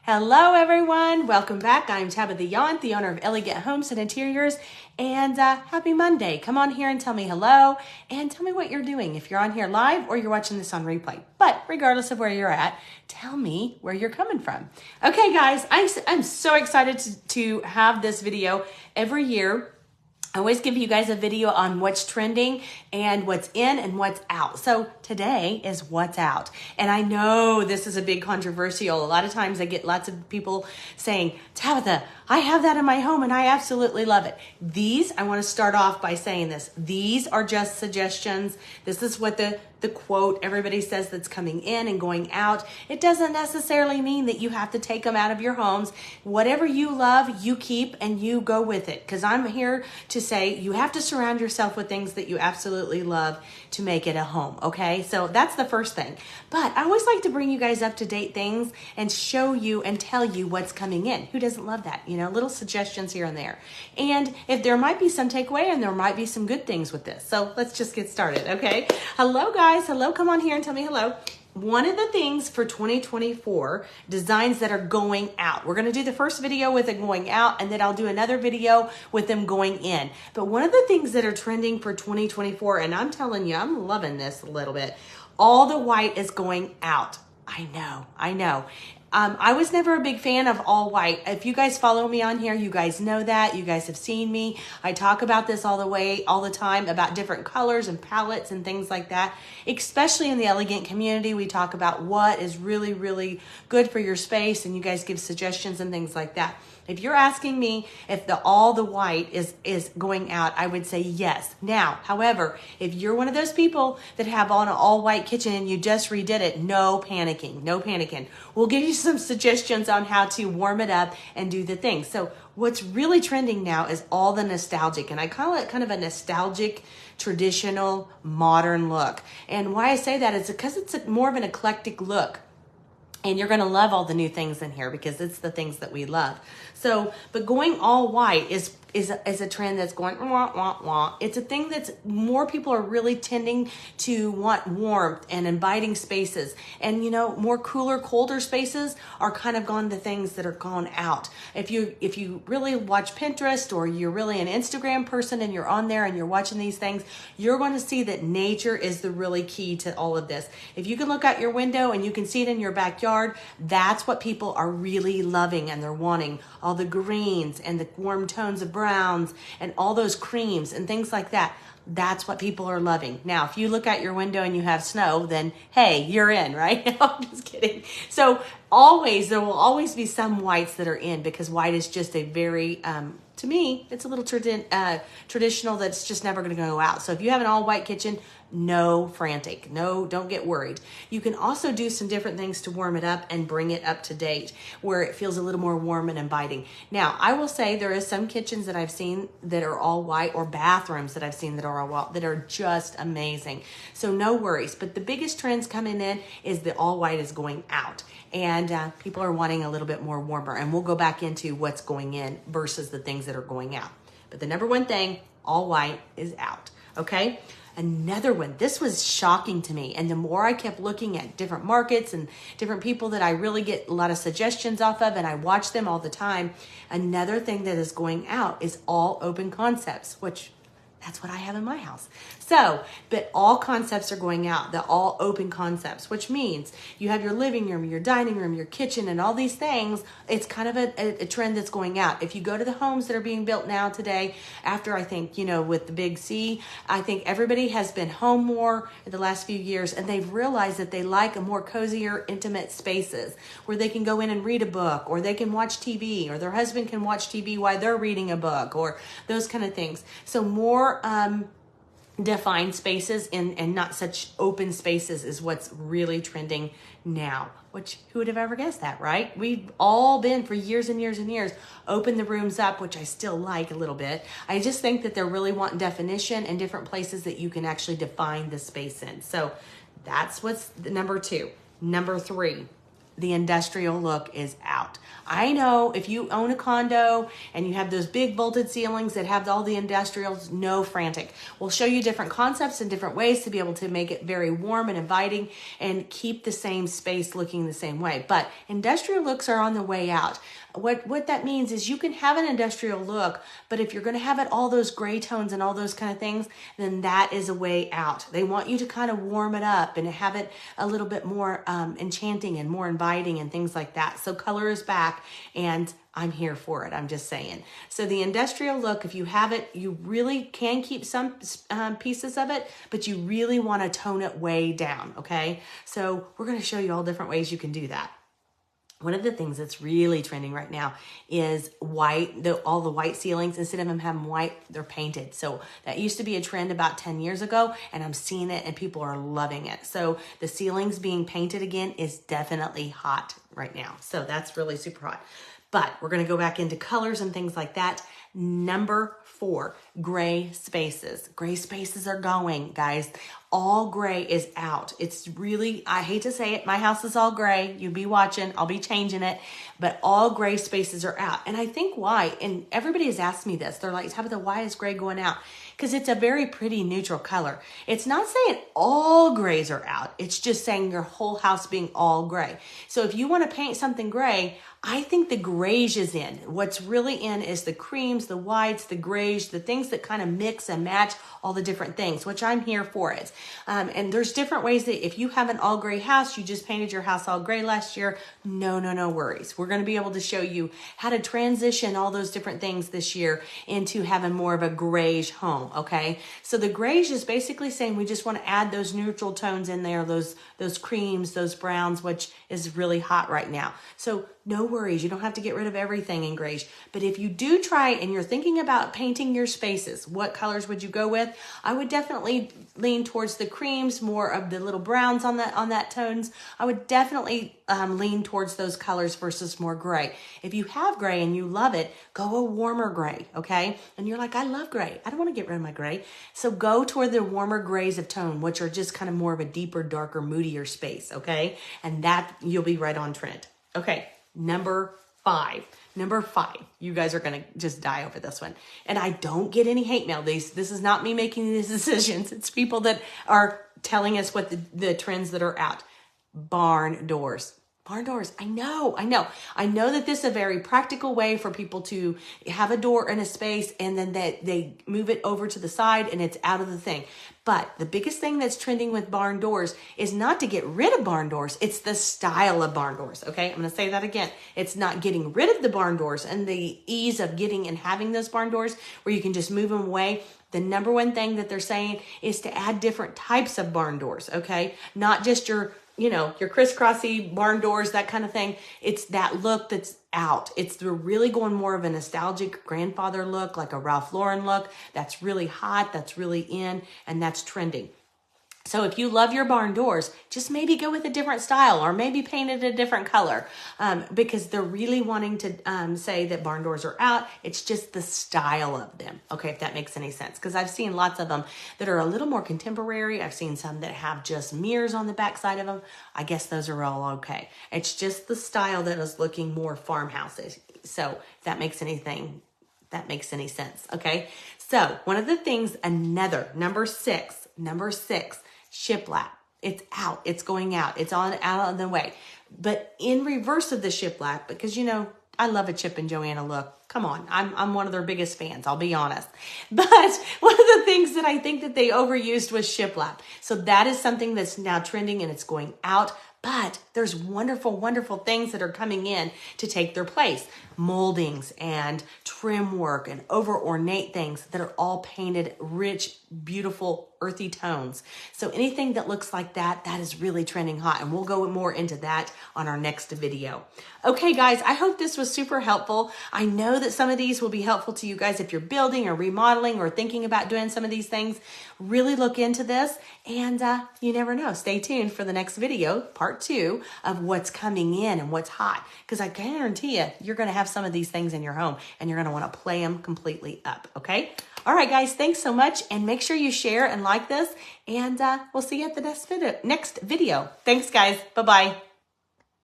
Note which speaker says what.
Speaker 1: Hello everyone, welcome back. I'm Tabitha Yount, the owner of Elegant Homes and Interiors, and happy Monday. Come on here and tell me hello and tell me what you're doing if you're on here live or you're watching this on replay. But regardless of where you're at, tell me where you're coming from. Okay guys, I'm so excited to have this video every year. I always give you guys a video on what's trending and what's in and what's out. So today is what's out. And I know this is a big controversial. A lot of times I get lots of people saying, Tabitha, I have that in my home and I absolutely love it. I want to start off by saying this. These are just suggestions. This is what the quote everybody says that's coming in and going out. It doesn't necessarily mean that you have to take them out of your homes. Whatever you love, you keep and you go with it. Because I'm here to say you have to surround yourself with things that you absolutely love to make it a home. Okay, so that's the first thing. But I always like to bring you guys up to date things and show you and tell you what's coming in. Who doesn't love that? You know, little suggestions here and there. And if there might be some takeaway and there might be some good things with this. So let's just get started. Okay. Hello guys. Hello, come on here and tell me hello. One of the things for 2024 designs that are going out. We're going to do the first video with it going out and then I'll do another video with them going in. But one of the things that are trending for 2024, and I'm telling you, I'm loving this a little bit. All the white is going out. I know. I was never a big fan of all white. If you guys follow me on here, you guys know that. You guys have seen me. I talk about this all the time about different colors and palettes and things like that. Especially in the elegant community, we talk about what is really, really good for your space, and you guys give suggestions and things like that. If you're asking me if all the white is going out, I would say yes. Now, however, if you're one of those people that have on an all white kitchen and you just redid it, no panicking. We'll give you some suggestions on how to warm it up and do the things. So what's really trending now is all the nostalgic, and I call it kind of a nostalgic, traditional, modern look. And why I say that is because it's more of an eclectic look. And you're going to love all the new things in here because it's the things that we love. So, but going all white is a trend that's going wah, wah, wah. It's a thing that's more people are really tending to want warmth and inviting spaces. And, you know, more cooler, colder spaces are kind of gone to things that are gone out. If you really watch Pinterest or you're really an Instagram person and you're on there and you're watching these things, you're going to see that nature is the really key to all of this. If you can look out your window and you can see it in your backyard, that's what people are really loving and they're wanting. All the greens and the warm tones of browns and all those creams and things like that. That's what people are loving. Now, if you look out your window and you have snow, then hey, you're in, right? No, I'm just kidding. So there will always be some whites that are in because white is just a very, to me, it's a little traditional that's just never going to go out. So if you have an all white kitchen, no frantic. No, don't get worried. You can also do some different things to warm it up and bring it up to date where it feels a little more warm and inviting. Now, I will say there is some kitchens that I've seen that are all white or bathrooms that I've seen that are all white that are just amazing. So no worries. But the biggest trends coming in is the all white is going out and people are wanting a little bit more warmer, and we'll go back into what's going in versus the things that are going out. But the number one thing, all white is out. Okay. Another one, this was shocking to me. And the more I kept looking at different markets and different people that I really get a lot of suggestions off of, and I watch them all the time, another thing that is going out is all open concepts, which that's what I have in my house. So, but all concepts are going out, the all open concepts, which means you have your living room, your dining room, your kitchen, and all these things. It's kind of a trend that's going out. If you go to the homes that are being built now today, after I think, you know, with the big C, I think everybody has been home more in the last few years, and they've realized that they like a more cozier, intimate spaces where they can go in and read a book, or they can watch TV, or their husband can watch TV while they're reading a book, or those kind of things. So more defined spaces and not such open spaces is what's really trending now, which who would have ever guessed that, right? We've all been for years and years and years open the rooms up, which I still like a little bit. I just think that they're really wanting definition and different places that you can actually define the space in. So that's what's the number two. Number three, the industrial look is out. I know if you own a condo and you have those big vaulted ceilings that have all the industrials, no frantic. We'll show you different concepts and different ways to be able to make it very warm and inviting and keep the same space looking the same way. But industrial looks are on the way out. What that means is you can have an industrial look, but if you're going to have it all those gray tones and all those kind of things, then that is a way out. They want you to kind of warm it up and have it a little bit more enchanting and more inviting and things like that. So color is back, and I'm here for it. I'm just saying. So the industrial look, if you have it, you really can keep some pieces of it, but you really want to tone it way down, okay? So we're going to show you all different ways you can do that. One of the things that's really trending right now is white, all the white ceilings. Instead of them having white, they're painted. So that used to be a trend about 10 years ago, and I'm seeing it and people are loving it. So the ceilings being painted again is definitely hot right now. So that's really super hot. But we're going to go back into colors and things like that. Number 4, gray spaces. Gray spaces are going, guys. All gray is out. It's really, I hate to say it, my house is all gray. You'll be watching, I'll be changing it, but all gray spaces are out. And I think why, and everybody has asked me this, they're like, Tabitha, why is gray going out? Because it's a very pretty neutral color. It's not saying all grays are out. It's just saying your whole house being all gray. So if you want to paint something gray, I think the greige is in. What's really in is the creams, the whites, the greige, the things that kind of mix and match all the different things, which I'm here for it. And there's different ways that if you have an all gray house, you just painted your house all gray last year, no worries. We're going to be able to show you how to transition all those different things this year into having more of a greige home, okay? So the greige is basically saying we just want to add those neutral tones in there, those creams, those browns, which is really hot right now. So no worries, you don't have to get rid of everything in greige. But if you do try and you're thinking about painting your spaces, what colors would you go with? I would definitely lean towards the creams, more of the little browns on that tones. I would definitely lean towards those colors versus more gray. If you have gray and you love it, go a warmer gray, okay? And you're like, I love gray. I don't want to get rid of my gray. So go toward the warmer grays of tone, which are just kind of more of a deeper, darker, moodier space, okay? And that you'll be right on trend. Okay. Number 5. You guys are going to just die over this one. And I don't get any hate mail. This is not me making these decisions. It's people that are telling us what the trends that are out. Barn doors. Barn doors. I know that this is a very practical way for people to have a door in a space and then they move it over to the side and it's out of the thing. But the biggest thing that's trending with barn doors is not to get rid of barn doors. It's the style of barn doors. Okay. I'm going to say that again. It's not getting rid of the barn doors and the ease of getting and having those barn doors where you can just move them away. The number one thing that they're saying is to add different types of barn doors. Okay. Not just your crisscrossy barn doors, that kind of thing. It's that look that's out. They're really going more of a nostalgic grandfather look, like a Ralph Lauren look. That's really hot. That's really in, and that's trending. So if you love your barn doors, just maybe go with a different style or maybe paint it a different color because they're really wanting to say that barn doors are out. It's just the style of them. Okay, if that makes any sense. Because I've seen lots of them that are a little more contemporary. I've seen some that have just mirrors on the backside of them. I guess those are all okay. It's just the style that is looking more farmhouses. So if that makes any sense. Okay, so one of the things, number six, shiplap. It's out. It's going out. It's out of the way. But in reverse of the shiplap, because I love a Chip and Joanna look. Come on, I'm one of their biggest fans, I'll be honest. But one of the things that I think that they overused was shiplap. So that is something that's now trending and it's going out. But there's wonderful, wonderful things that are coming in to take their place. Moldings and trim work and over ornate things that are all painted rich, beautiful, earthy tones. So anything that looks like that is really trending hot. And we'll go more into that on our next video. Okay, guys, I hope this was super helpful. I know that some of these will be helpful to you guys if you're building or remodeling or thinking about doing some of these things. Really look into this. And you never know. Stay tuned for the next video, part 2 of what's coming in and what's hot. Because I guarantee you're going to have some of these things in your home and you're going to want to play them completely up. Okay. All right, guys, thanks so much. And make sure you share and like this. And we'll see you at the next video. Thanks, guys. Bye-bye.